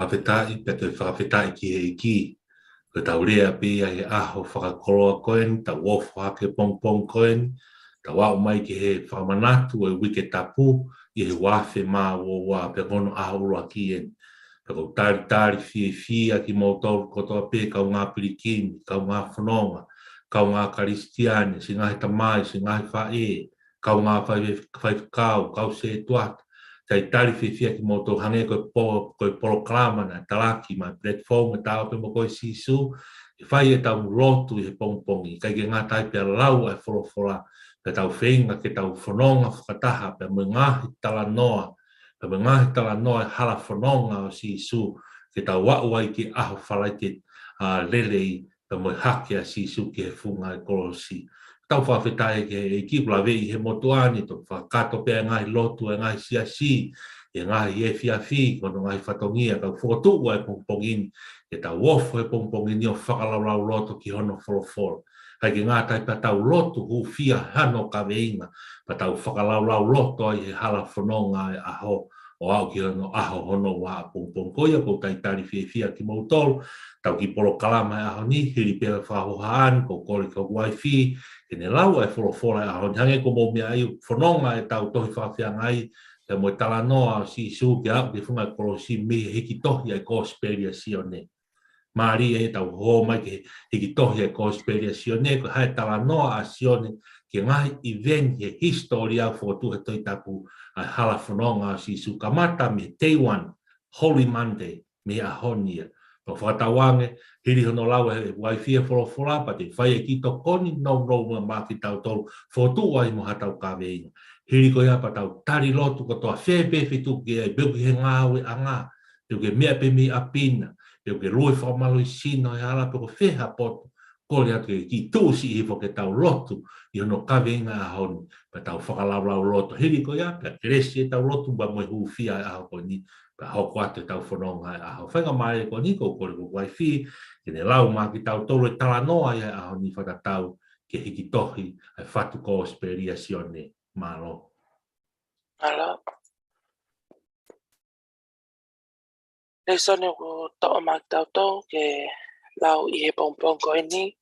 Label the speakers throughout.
Speaker 1: whakawhetai, pe te whakawhetai ki he ki. Ko tau rea pia he aho whakakoroa koen, tau ofu hake pong koen, tau au mai ki he whamanatu e wike tapu, i he wafe mā wā pe kono aho ura ki en. Pe kou tari fia ki mōtou kotoa pe kau ngā pirikini, kau ngā whanonga, kau ngā karistiani, si ngahi tamai, si ngahi whae, kau ngā whaiwhikau, kau se tuata. Tai tari fia ki mōtou hange koe poloklama na talaki mai platform e tau pe mo koe sisu, i whai e tau rotu i he pongpongi, kai ke ngā tai pia lau ai whorofora, pe tau whenga ke tau whanonga whakataha, pe mo ngahi tala noa, pe mo ngahi tala noa e hala whanonga o sisu, ke tau wau ai ki aho whalaike lelei, pe mo hake a sisu ki he funga e kolosi. Tau whawhetai ke e kipula vei he motuani, to whakato pe ngai lotu e ngai siasi, e ngai e fiafi, kono ngai whatongia, kau whotu e pongpongini, e tau wofo e pongpongini o whakalarau loto ki hono wholofolo. Kai ki ngā tai pa tau lotu hu fia hano ka veinga, pa tau whakalarau loto ai he hala whanonga e aho, o au ki hono aho hono wā pongpongkoia, ko tai tari fia ki mautolu, tau ki polo kalama e aho ni, hiri pēra whahohaan, ko kori ka waifi, ke ne lau ai whorofora e aho, hange ko mō mea ai whanonga e tau tohi whawhianga ai, te mo tala noa si su ke au, ke whunga korosi me hiki tohi ai kosperia sione. Maari e tau ho mai ke hiki tohi ai kosperia sione, ko hai tala noa a sione, ke ngai event he historia whotu he toi tapu ai hala whanonga si su kamata me day one, Holy Monday, me ahonia. Ko whakatawange, hiri hono lau e waifia whorofora, pa te whai e ki to koni no mā ki tau tolu, whotu wai mo hatau ka veinga. Hiri ko ia pa tau tari lotu ko toa whepe whitu ki e beuki he ngāwe a ngā, teo ke mea pe mi apina, teo ke roi whamalo i sino e ala pe ko wheha potu, kore atu e ki tūsi i hifo ke tau lotu, i hono ka veinga a honi, pa tau whakalau lotu. Hiri ko ia, ka kresi e tau lotu, ba mo hu fia e aho ko ni, pa hoko atu tau whanonga e aho. Whainga mai ko ni ko kore ko waifi, ke ne lau mā ki tau toro e tala noa e aho ni whakatau ke hiki tohi ai whatu ko speria sione malo.
Speaker 2: Malo. Le sone ko to'o mak tau tau ke lau i he pongpong ko ini,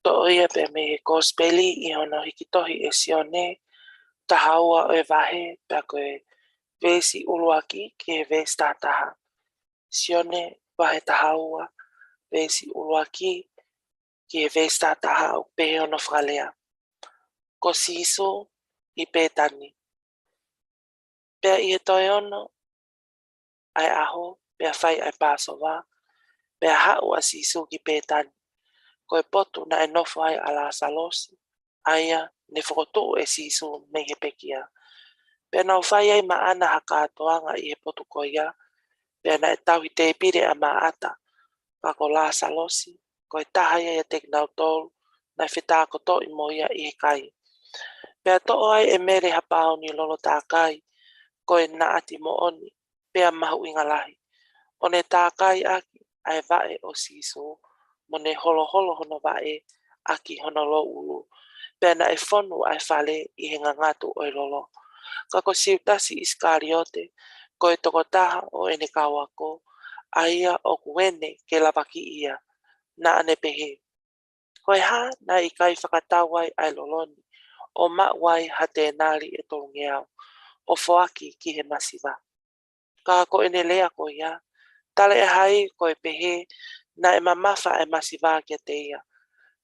Speaker 2: to'o ia pe me gospeli i hono hiki tohi e sione, tahaua o e vahe, pe koe vesi uluaki ke vesi tātaha. Sione vahe tahaua, vesi uluaki ke vesi tātaha o pehe ono whalea. Ko siso i pētani. Pea i he toi ono, ai aho, pea whai ai pāsowa, pea hau a siso ki pētani. Ko e potu na e nofo ai ala salosi, aia ne whakotu e siso me he pekia. Pea nau whai ai maana haka atoanga i he potu ko ia, pea na e tauhi te pire a maata, ka ko la salosi, ko e tahaya ia tek nau tolu, na whita ko to i moia i he kai. Pea to'o ai e mere hapao ni lolo tā kai, ko e na ati mo oni, pea mahu inga lahi. O ne tā kai aki, ai vae o siso, mo ne holo hono vae, aki hono lo ulu. Pea na e fonu ai whale i he ngangatu o lolo. Ka ko siutasi iskariote, ko e tokotaha o ene kawako, aia o kuene ke lawaki ia, na ane pehe. Ko e ha na i kai whakatawai ai loloni, o mawai ha te nari e tolungeau, o foaki ki he masiva. Ka ko ene lea ko ia, tale e hai ko e pehe, na e mamafa e masiva kia te ia.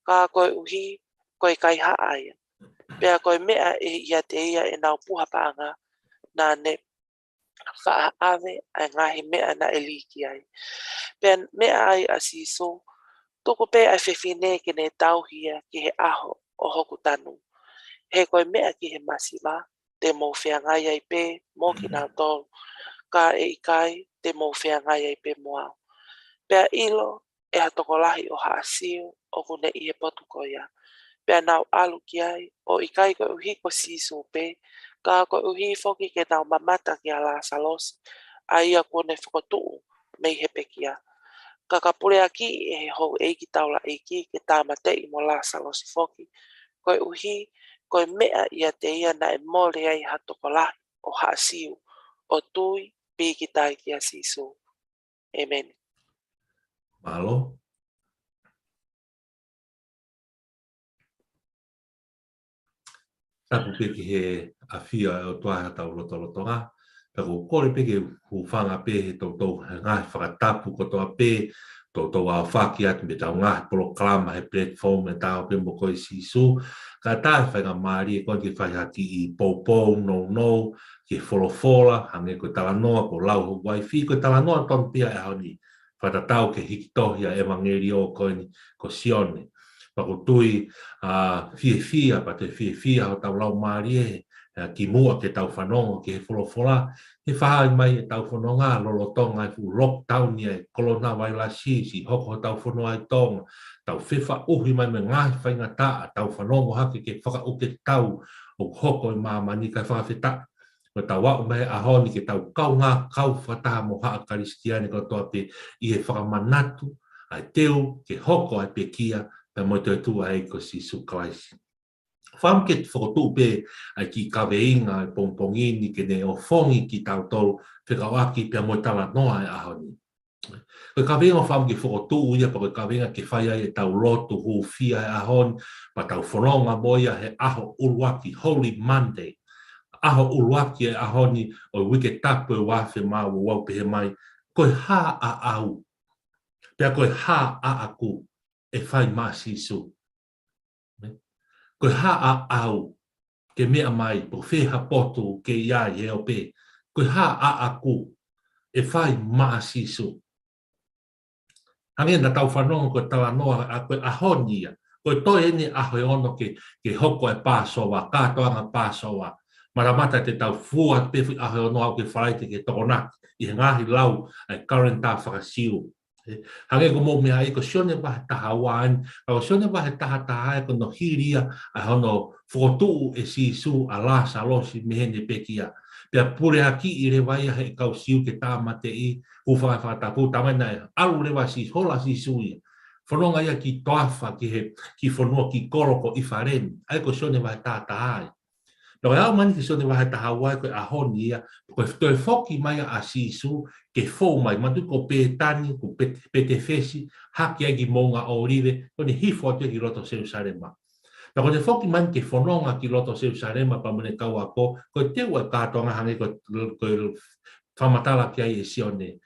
Speaker 2: Ka ko e uhi, ko e kai haaia. Pea ko e mea e ia te ia e nau puhapaanga, na ne wha ave ai ngahi mea na e liki ai. Pea mea ai a siso, tuku pe ai whewhine ke ne tauhia ki he aho o hoku tanu. He koe mea ki he masiva, te mou whea ngai ai pe, mō ki nā tolu, ka e ikai, te mou whea ngai ai pe moau. Pea ilo, e hatokolahi o haasiu, o kune i he potu ko ia. Pea nau alu ki ai, o ikai koe uhi ko sisu pe, ka koe uhi foki ke nau mamata ki ala salosi, a ia kone whakotuu, mei he pekia. Ka kapure aki e he hou eiki taula eiki ke tāmate i mo la salosi foki, koe uhi, koe mea ia te ia na e mole ai hatokolahi o haasiu, o tui, pīkitai ki a sisu. Amen.
Speaker 1: Malo. Tapu peke he awhia o toa tau lotonga. Taku kore peke hufanga pe he tau ngai whakatapu ko toa pe tau a whaki atu me tau ngai proklama he platform e tau pe mo koi sisu. Ka tae whainga maari e konti whai haki I poupou, no, ke wholofola, hange ko talanoa ko lau ho waifi, ko talanoa ton pia e hauni. Whatatau ke hikitohia evangelio koini ko sione. Pako tui fia pa te fia o tau lau maari e ki mua ke tau whanonga ke he wholofola. He whahai mai e tau whanonga lolotonga e fu lockdown ni e kolona vai la si hoko tau whanonga e tonga. Tau whiwha uhi mai me ngai whainga taa tau whanonga hake ke whaka uke tau o hoko I mamani kai whawhita. Ko tau wau mai ahoni ke tau kau ngā kau whataha mo haa karistiani ko toa pe I he whakamanatu ai teu ke hoko ai pe kia pe mo te tu ai ko si su klaisi. Wham ke whakotu pe ai ki kaweinga ai pongpongini ke ne o whongi ki tau tau whikawaki pe mo tala noa e ahoni. Ko kaweinga wham ke whakotu uia pa ko kaweinga ke whai ai e tau lotu hu fia e ahoni pa tau whanonga moia he aho uruaki Holy Monday. Aho uruaki e ahoni o wike tapu e wafe maa wau pe he mai koe ha a au. Pea koe ha a aku e whai maa sisu. Koe ha a au ke mea mai po wheha potu ke ia I heo pe. Koe ha a aku e whai maa sisu. Hange na tau whanonga koe tawa noa a koe ahoni ia. Koe toi ene aho e ono ke hoko e pāsowa, kātoanga pāsowa. Maramata te tau fua pewi aho e ono au ke wharaite ke tokonaki. I he ngahi lau ai karenta whakasiu. Hange ko mō mea e ko sione wahe taha wāin, ko sione wahe taha e ko no hiria ai hono whotu e sisu a la salosi mehene pekia. Pea pure haki I re waia he kau siu ke tāmate I uwhai whatapu tamai nai alu rewa si hola sisu ia. Whanonga ia ki toafa ki whanua ki koroko I wharen, ai ko sione wahe tātai. No e au mani ki sione wahe taha wai koe ahoni ia, koe toi whoki mai a sisu, ke fōu mai, matu ko pētani, ko pete whesi, haki ai ki monga o rive, kone hifo atu ki roto Jerusalema. Pero kone whoki mani ke whanonga ki roto Jerusalema pa mune kau ako, koe teua kātonga hange koe whamatala ki ai e sione.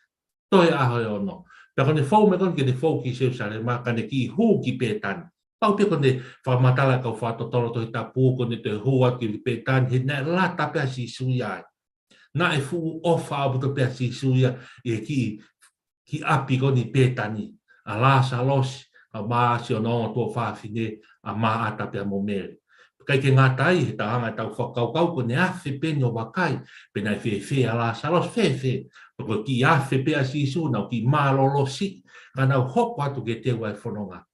Speaker 1: Toi aho e ono. Pero kone whau me kone ke te whau ki Jerusalema, kane ki hū ki pētani. Pau pe kone whamatala kau whatotoro to hita pū, kone te hua ki pētani, he nai lata pēa si suiai. Na e fu ofa abu to pea si suia e ki api koni pētani. A la salos, a maa si o nonga tō whawhine, a maa ata pea mo mere. Kai ke ngātai, he tahanga tau whakaukau ko ne awhi penyo wakai, pena e whewhe a la salos whewhe. Pako ki awhi pea si su, nau ki maa lolo si, ka nau hoko atu ke te wai whanonga.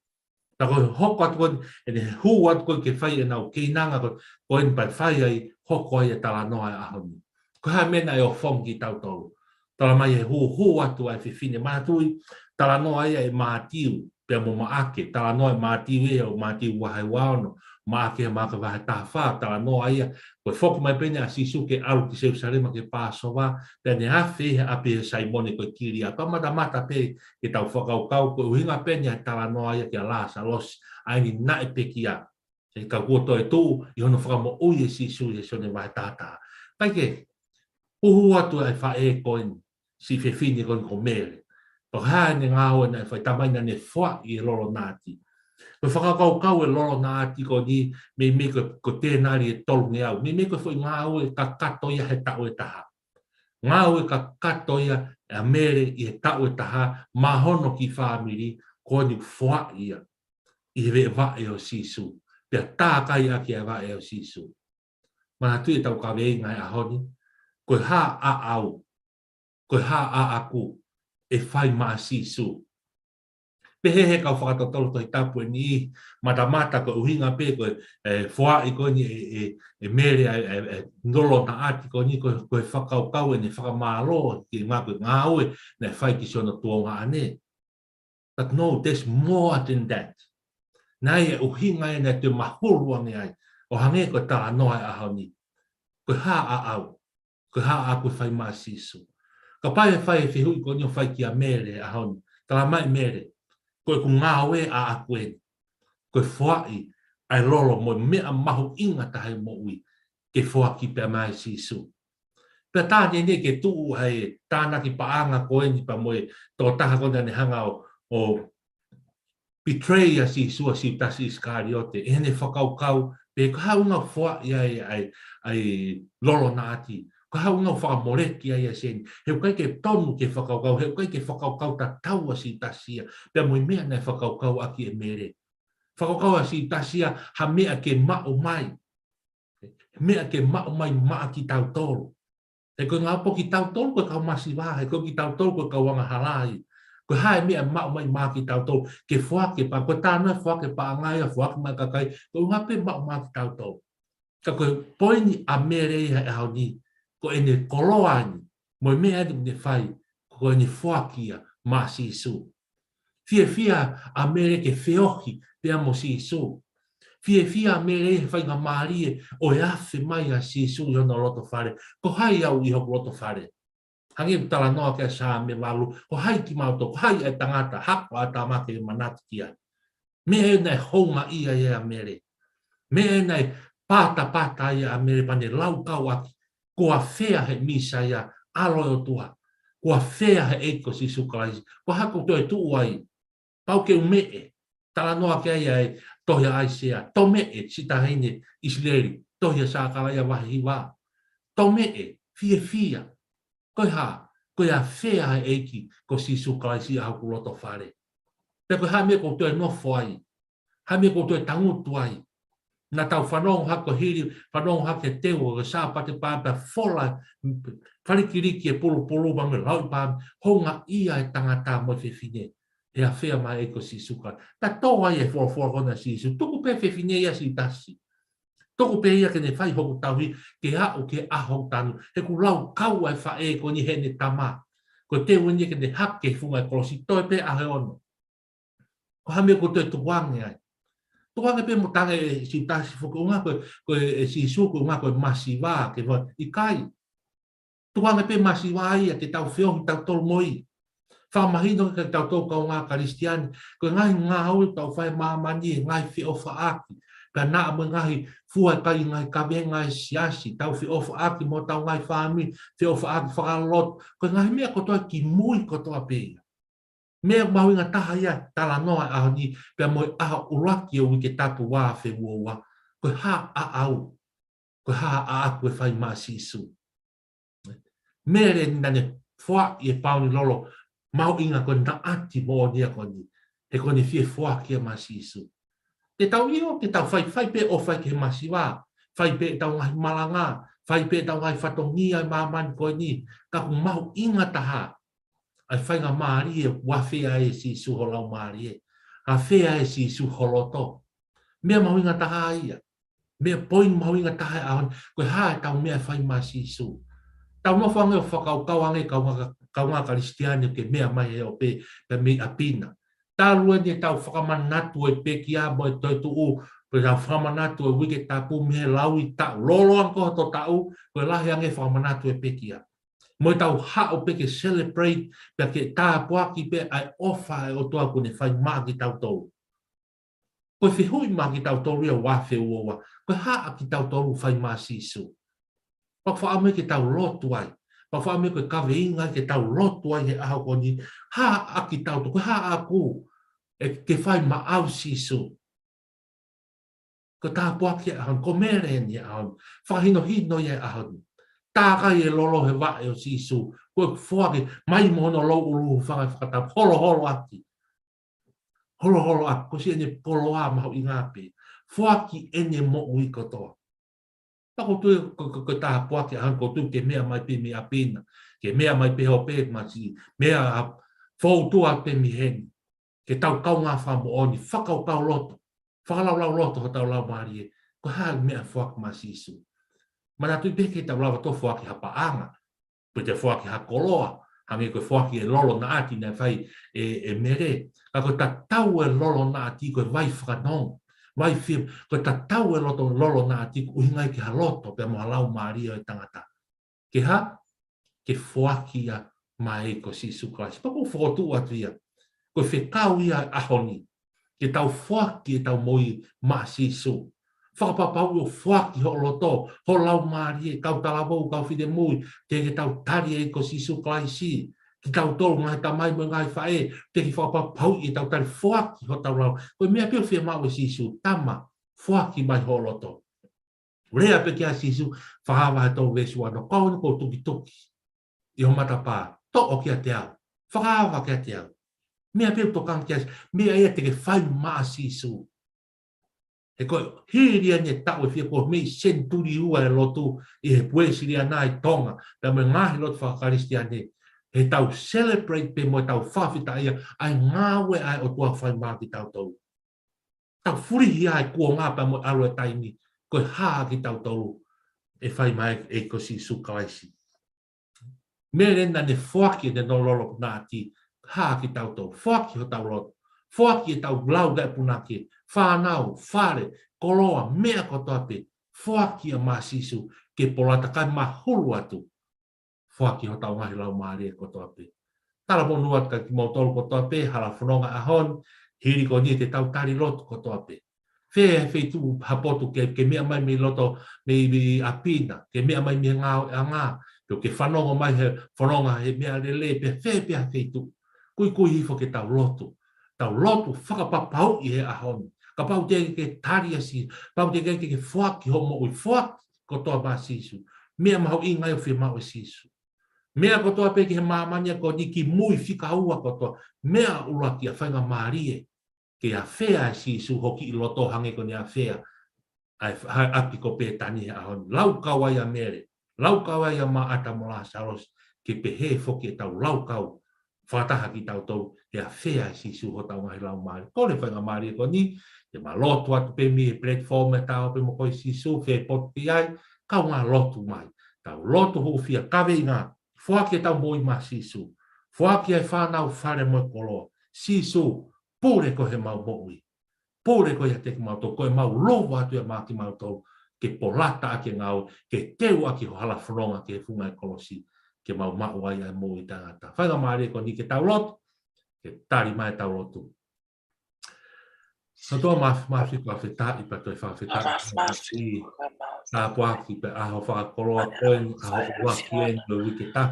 Speaker 1: Tako hoko atu koni, e ne hu atu koni ke whai e nau keinanga ko en pai whai ai hoko ai e tala noa e ahoni. Ko ha mena e o whongi tau tau. Tala mai e hu atu ai whiwhine mātui, tala noa ia e mātiu, pia mo maake, tala noa e mātiu e o mātiu wahai waono, maake e māka wahe tāwha, tala noa ia, koe whoku mai pene a sisu ke alu ki Jerusalema ke Pāsowa, pia ne hawhi he api he saimone koe kiri a pamata mata pe ke tau whakaukau, koe uhinga pene a tala noa ia ki a lāsa los, aini na e peki a. E ka kuoto e tū, I hono whakamo ui e sisu e sone wahe tātā. Paike, uhu atu ai wha e koin, si whewhini koin ko mere. Ko hae ne ngāo e whai tamaina ne wha I loro nāti. Ko whakakau e loro nāti ko ni me ko tēnari e tolu nge au. Me ko whai ngāo e ka kato ia he tau e taha. Ngāo e ka kato ia e a mere I he tau e taha, mahono ki whāmiri, ko ni wha ia. I he wa e o sisu. Pea tākai aki e wa e o sisu. Mana tu e tau ka wei ngai ahoni. Koe ha a au, koe ha a aku, e whai maa sisu. Pehe he kau whakatotolo toi tapu e ni, mata ko uhinga pe koe wha I koe ni e mere e nolo na ati koe ni koe whakaukau e ne whakamālo ki ngā koe ngāue ne whai ki sono tuonga ane. But no, there's more than that. Nai e uhinga e ne te mahuruangi ai, o hange koe tā noa e ahoni. Koe ha a au. Ko ha aku whai maa sisu. ka pai fai fi hui ko ni fai ki a mere a hon tala mai mere ko ku ngawe a akuen ko foi ai lolo mo me a mahu inga ta hai mo ui ke foi ki pe mai si su pe ta ni ni ke tu hai ta na ki paanga ko ni pa mo to ta ko ni hanga o betray a si su si ta si skariote ene fakau kau pe ka una foi ai lolo na ati ko ha unga whakamore ki ai sen he kai ke tonu ke whakaukau he kai ke whakaukau ta tau si tasia pe mo mea nei whakaukau aki e mere whakaukau si tasia ha mea ke mao mai mea ke mao mai maa ki tau tolu he ko ngā po ki tau tolu ko kau masi wā he ko ki tau tolu ko kau wanga halai ko hae mea mao mai maa ki tau tolu ke whake pa ko tāna whake pa angai a whake mai kakai ko ngā pe mao maa ki tau tolu ka ko poini a mere hai au ni ko ene koloani mo mea ne fai ko ene foakia ma si su fia a mere ke feohi pe mo si su fia a mere fai nga marie o e afe mai a si su yo no loto fare ko hai au i ho loto fare hangi tala no ke sa me walu ko hai ki mau to hai e tangata hako ata ma ke manatkia me ne honga ia e a mere me ne pata ia a mere pane lau kau aki ko a fea he misa ia alo o tua. Ko a fea he eiko si sukalaisi. Ko hako toi tu ai. Pau ke umee. Tala noa ke ai ai tohia ai sea. To mee si tahine isleri. Tohia sākala ia wahi wā. To mee. Fia. Koi ha. Koi a fea he eiki ko si sukalaisi a haku loto whare. Peko ha me ko toi nofo ai. Ha me ko toi tangutu ai. Na tau whanong hako hiri, whanong hake teo, ka sāpate pāpea whola, wharikiriki e pulu mange lau pāpea, honga ia e tangata mo whewhine, e a whea mai eko si suka. Ta toa e whora kona si su, tuku pe whewhine ia si tasi. Tuku pe ia ke ne whai hoku tauhi, ke hao ke aho tanu, he ku lau kau ai whae ko ni hene tama. Ko te wini ke ne hake funga e kolosi, toi pe ahe ono. Ko hame ko toi tuwange ai. Tuanga pe mo tanga e si tasi fuku unga ko e si suku unga ko masiwa ke wa ikai. Tuanga pe masiwa ia ke tau whiohi tau tolu moi. Whamahino ke tau tau kau ngā karistiani. Ko ngai ngā hau tau whai mamani e ngai whio whaaki. Ka naa mo ngai fua kai ngai kawe ngai siasi. Tau whio whaaki mo tau ngai whami. Whio whaaki whakalot. Ko ngai mea kotoa ki mui kotoa pe. Mea maui ngā taha ia tala noa aho ni pia moi aho uraki o wike tapu wā whe ua. Koe ha a au. Koe ha a aku e whai maa sisu. Mea re nane wha i e pauni lolo mau inga koe na ati mo nia koe ni. He koe ni fie wha kia maa sisu. Te tau io, te tau whai pe o whai ke maa siwa. Whai pe tau ngai malanga. Whai pe tau ngai whatongia maa mani koe ni. Ka ku mau inga taha. Ai whainga maari e wawhea e si suholau maari e. A whea e si suholoto. Mea mahuinga taha ia. Mea poin mahuinga taha ahon. Koe hae tau mea whai maa si su. Tau no whange o whakau ange kau ngā karistiani ke mea mai e o pe me apina. Tā lua ni tau whakamanatu e pe ki a mo e toi tuu. Koe tau whakamanatu e wike tapu me lau i tau. Lolo anko to tau. Koe lahi ange whakamanatu e pe ki a. Mo tau hao pe ke celebrate pe ke tā puaki pe ai ofa e o toa kune whai maa ki tau tolu. Koe whihui maa ki tau tolu ia wafe uowa. Koe haa ki tau tolu whai maa sisu. Pak wha ame ke tau lotu ai. Pak wha ame koe kawe inga ke tau lotu ai he aho koni. Haa ki tau tolu. Koe haa aku e ke whai maa au sisu. Koe tā puaki e ahon. Ko mere ni ahon. Whahino hino ia ahon. Tākai e lolo he wae o sisu. Koe whuake, mai mohono lau ulu whanga whakatau. Holo aki. Holo aki. Ko si ene polo a mahu i ngāpe. Whuaki ene mo ui kotoa. Pako tue ko tā puake ahan ko tu ke mea mai pe me apena. Ke mea mai pe ho pe masi. Mea whautua pe mi heni. Ke tau kau ngā whamu oni. Whakau kau loto. Whakalau loto ho tau lau maari e. Ko haa mea whuak ma sisu. Mana tui peke tau lawa tō whuaki hapa anga. Pe te whuaki hakoloa. Hange koe whuaki e lolo na ati na whai e mere. Ka koe ta tau e lolo na ati koe vai whakanong. Vai whim. Koe ta tau e lolo na ati koe uhingai ki haloto pe moha lau maari o e tangata. Ke ha? Ke whuaki a mai ko si su Christ pa ko fotu atia ko fe kau ia ahoni ke tau fuaki e tau moi ma si su whakapapau o fuaki ho loto ho lau maari e kau talabou kau fide mui te ke tau tari e ko si su Christ ki tau tolu ngai tamai mo ngai fae te ki whakapapau i tau tari fuaki ho tau lau ko mea pio fia mau e si su tama fuaki mai ho loto rea pe kia si su whakawa he tau vesu ano kau ni ko tuki tuki i ho matapā to o kia te au whakawa kia te au mea pio tokang kia mea ia te ke whai maa si su e koe hiri ane tau e fia ko mei senturi ua e lotu i he puesiri ana i tonga pe me ngahi lotu whakaristi ane he tau celebrate pe mo tau whawhita ia ai ngawe ai o tua whai maa ki tau tau tau furihi ai kua ngā pa mo alo e taimi koe haa ki tau tau e whai mai e ko si su kawaisi me rena ne whaki ne no lolo nā ti haa ki tau tau whaki ho tau lotu whaki e tau blau gai punake whanau, whare, koloa, mea kotoa pe, whaki a māsisu ke polata kai mahulu atu. Whaki ho tau ngahi lau maari e kotoa pe. Tala mo nuat ka ki mautolu kotoa pe, hala whanonga ahon, hiri ko ni te tau tari lotu kotoa pe. Whea whei tu hapotu ke mea mai me loto me apina, ke mea mai me ngā a ngā, ke whanonga mai he whanonga he mea lele pe, whea whei tu. Kui hifo ke tau lotu. Tau lotu whakapapau i he ahon. Ka pau te ke tari asi, pau te ke whaki ho mo ui whaki kotoa mā sisu. Mea mahu i ngai o whia mau e sisu. Mea kotoa pe ki he māmania ko ni ki mui whika ua kotoa. Mea ula ki a whainga mārie. Ke a whea e sisu hoki i loto hange ko ni a whea. Ai api ko pe tani he ahon. Lau kawai a mere. Lau kawai a mā ata mola saros. Ke pe he whoki e tau lau kau. Whataha ki tau tau. Ke a whea e sisu ho tau ngahi lau māri. Ko le whainga mārie ko ni. Te ma lotu atu pe mi e platform e tau pe mo koi sisu, whee potu ki ai, kau ngā lotu mai. Tau lotu ho fia kawe i ngā, whaki e tau moi ma sisu. Whaki e whanau whare mo koloa. Sisu, pūre ko he mau moui. Pūre ko ia te ki mau tau, ko e mau lowa atu e mā ki mau tau, ke polata ake ngau, ke teu aki ho hala whanonga ke funga e kolosi, ke mau mau ai ai moi tangata. Whainga maare ko ni ke tau lotu, ke tari mai tau lotu. So toa mafi kwa whita i pato e whawhita i tā puaki pe aho whakakoroa koen, aho uaki en lo wiki ta.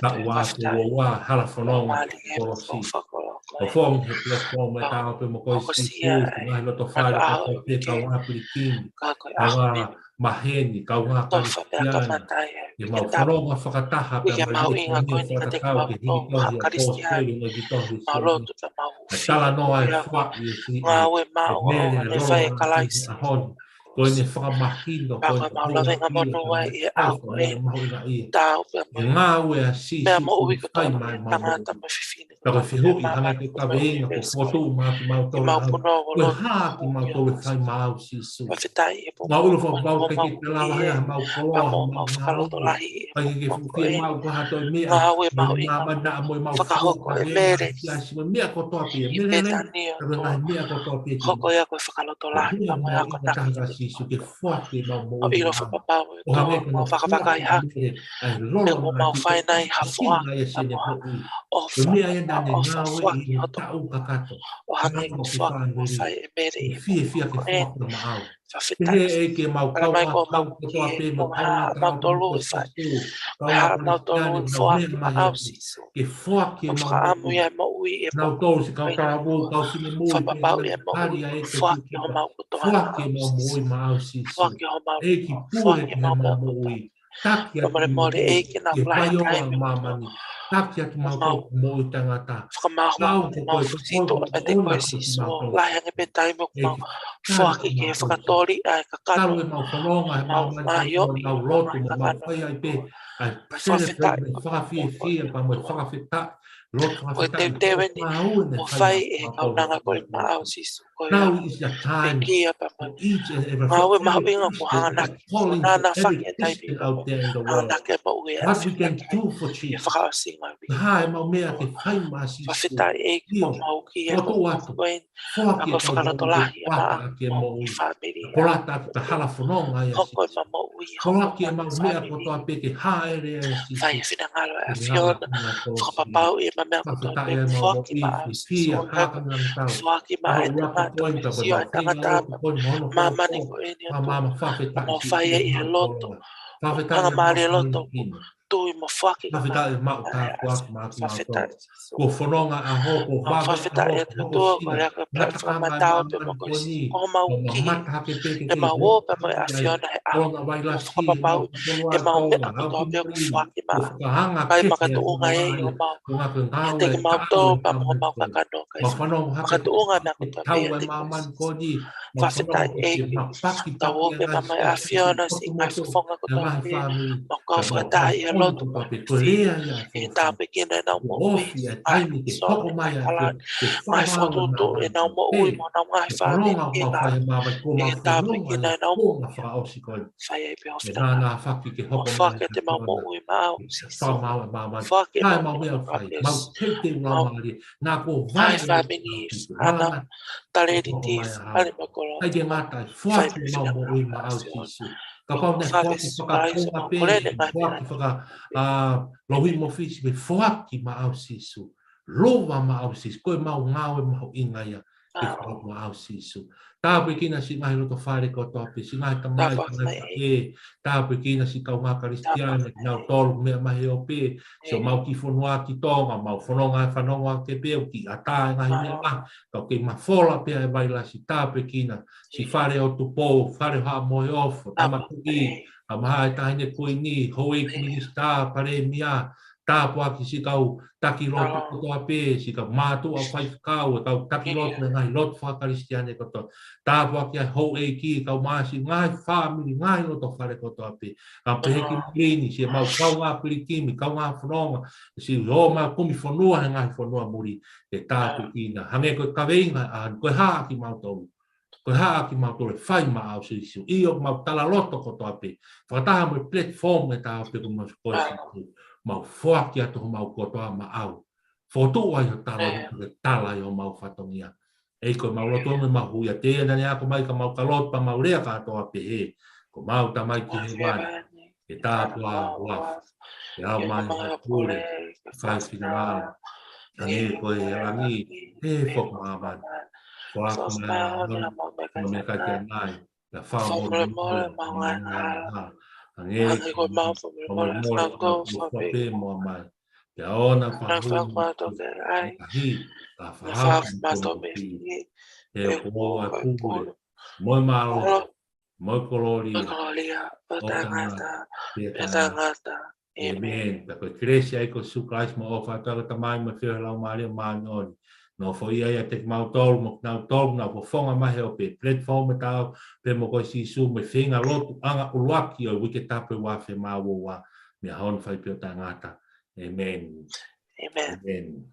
Speaker 1: Ta uaki ua hala whanonga korosi. O whong he platform e tāo pe mo koi sisu, ngai loto whare pe pe ka wā pirikin, ka wā maheni, ka wā karistiani. I mau whanonga whakataha pe mau inga koe ni ka te kau ke hiki tohi a kōsperi no ki tohi si. E tala noa e whaki e si e mere e rolo koe ne whakamahino koe ne whakamahino e mahu ina i e ngā ue a si whai mai mau Taka whihu i hanga ke kawe inga ko whotu mā ki mau tau koe hā ki mau tau e whai mau si su mau ulu whakabau ke te lawa hea mau koloa mau pai ke whiwhia mau ko hato e mea mā mana a moi mau whakahoko e mere mea kotoa pia mea mea kotoa pia hoko ia koe whakaloto lahi mau ia ko naki Sisu ke whaki mau mo i rofa papau e tō mau whakawhakai hake me o mau whainai hawhoa o whaki hoto o hangai ko whaki mo whai e mere i mo e whawhitai para mai ko mau ki mo mau tolu i whai me hara mau tolu i whaki ma au Sisu o whakaamu ia mo ui e mo whapapau ia mo ui whaki ho mau kutoa Whaki ho mau whaki mau mō Pamare mōre e ki nā playa taimi Taki atu mau mō i tangata Whakamahu mau sito a te koe siso Lai hange pe taimi o mau Whaki ke whakatori ai ka kano Mau mahio i mau whakano Whawhitai Koe te tewe ni o whai e kaunanga koe ma au sisu koe te kia pa mau e mahu inga ko hanganaki nāna whaki e taipi hanganaki e mau e a whikai e whakaosi
Speaker 2: inga
Speaker 1: hai mau mea ke fai masi
Speaker 2: whawhita e ki mo mauki e
Speaker 1: Fotu atu.
Speaker 2: a ko whakanatolahi e maa mo i whamiri
Speaker 1: Kolata atu ka hala whanonga ia
Speaker 2: hoko
Speaker 1: si.
Speaker 2: e ma mo ui
Speaker 1: Kolaki e mau mea ko toa peke haere ia si.
Speaker 2: whai e whina ngalo e a whiona whakapapau e ma mea ko toa pe whaki ma au si so whaki ma e tangata me sio e tangata ma mani ko e ni atu ma whai e i he loto hanga maari e loto tui mo whaki ka
Speaker 1: Whawhita e mau tā kuak mātu mau tō. Ko whanonga a hoko,
Speaker 2: whawhita e te tua ko rea ka whamatau te mo ko isi ko mau ki e ma wō pe mo e a whiona he a mo whakapapau e mau mea ko toa pia ku whaki ma kai makatuunga e i o mau e te ki mau tō pa mo mau kakano kai makatuunga mea ko toa pia te whawhita e ki ta wō pe ma mo e a whiona si ngai whafonga ko toa pia ma kau whakata i a lotu mo e tā pekina nau mo ui ai so e mai kalan mai whatutu e nau mo ui mo nau ngai whane e ngā e tā pekina nau mo whai e pe hofina mo whake te mau mo ui mau whake mau mo apes ai whamini ana taleriti ale makolo whai me whina ngā
Speaker 1: Ka pau ne fuaki whakakonga pē, fuaki lohi mo fisi me fuaki ma au sisu. Lova ma au sisu, koe mau ngawe mau ingaia ke fuaki ma au sisu. Tāpui kina si ngai roto whare ko tope, si ngai tamai e, tāpui kina si kau ngā karistiane, nau tolu mea mahi o pē, so mau ki whanua ki tonga, mau whanonga e whanonga ke pē, o ki atāe ngai mea ma, kau ke ma whola pēa e waila si tāpui kina, si whare o tupo, whare haa moe ofo, tamatu i, a maha e tahine koe ni, hoi minista, pare mia, tāpua ki si kau taki lotu kotoa pē, si kau mātu au whai whakau, kau taki lotu e ngai lotu whakaristiane kotoa, tāpua ki ai hou e ki, kau māsi ngai whamiri, ngai loto whare kotoa pē, ka pehe ki mrini, si e mau kau ngā pirikimi, kau ngā whanonga, si ho mau kumi whanua he ngai whanua muri, e tāpua kina, hange koe kaweinga, koe haa ki mau tolu. Ko haa ki mau tole whai ma au sisu. I o mau tala loto kotoa pē. Whakataha mo platform e tāo pē ko mau koe sisu. Mau whuaki atu ho mau kotoa ma au. Whotu ai ho tala i ho mau whatongia. E koe mau loto me mau hui a tēna ni ako mai ka mau kalot pa mau rea katoa pē he. Ko mau ta mai ki he wani. E tātua waf. E au mai ha pūre. Whai whina wāna. Ange koe he rangi. He whok maa wani. Whāku mea me kai te nai, la whao mōre mōre, ange ko mōre mō mai, te aona whahu, hi, ka whahau mōre, e o a pūre, moi mālo, moi koloria, o tangata, amen. Ta koe kresi ai ko sukais mo o whātara tamai ma whira lau maari o mānori. No fo ia ia te mau tolu mo nau tolu na po fonga mahe o pe platform e tau pe mo koe si su me whenga lotu anga uruaki o wike tape wa whe mawo wa me haon whai pio tangata. Amen. Amen.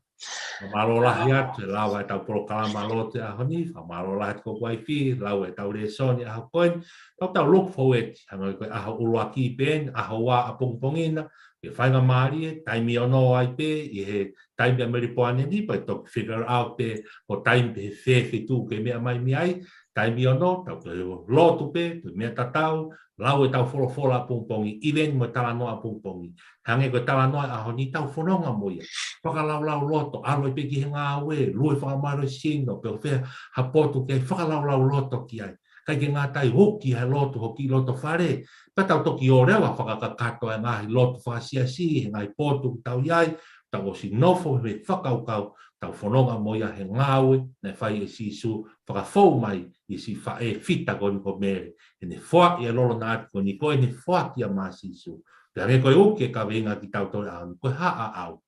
Speaker 1: Malo lahi atu e lau e tau prokalama lote a honi, malo lahi ko kwai pi, lau e tau le soni a koen, tau look forward, hanga koe aho uruaki pen, aho wa a pongpongina, e whainga maari e, taimi ono ai pe, i he taimi a meripoane ni, pai tok figure out pe, o taimi pe he whewhi ke mea mai mi ai, taimi ono, tau te lotu pe, tu mea tatau, lau e tau wholofola a pongpongi, even mo tala noa a pongpongi. Hange koe tala noa a honi tau whanonga moia. Whakalau loto, alo i peki he ngā ue, lue whakamaro sino, peo whea hapoto ki ai, whakalau loto ki ai. Kai ke ngā tai hoki hai loto, hoki loto whare, patau toki o rewa whakakakato e ngāhi loto whakasiasi, he ngai potu tau iai, tau o si nofo he whakaukau, tau whanonga moia he ngā ue, ne whai e sisu, whakafou mai, i si whae fita koni ko mere, e ne whaki e lolo nāti koni, koe ne whaki a mā sisu. Pea me koe uke ka venga ki tau tore au, koe haa au.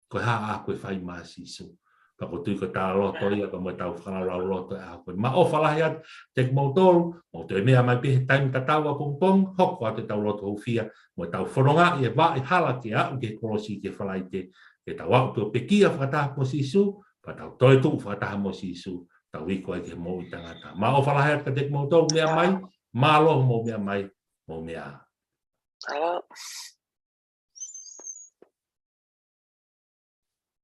Speaker 1: Koe haa a koe whai maa sisu. Ka ko tui ko tā loto ia, ka mo tau whanarau loto e au koe. Ma o whalahi atu, te mautoru, mo te mea mai pehe taimi ta tau a pongpong, hoko a te tau loto hufia, mo tau whanonga i e wā i hala ke au ke korosi ke whalai te, ke tau au tō pekia whakataha mo sisu, ka tau toi tu whakataha mo sisu, tau wiko ai ke mo i tangata. Ma o whalahi atu ka te mautoru mea mai, ma aloha mo mea mai, mo mea.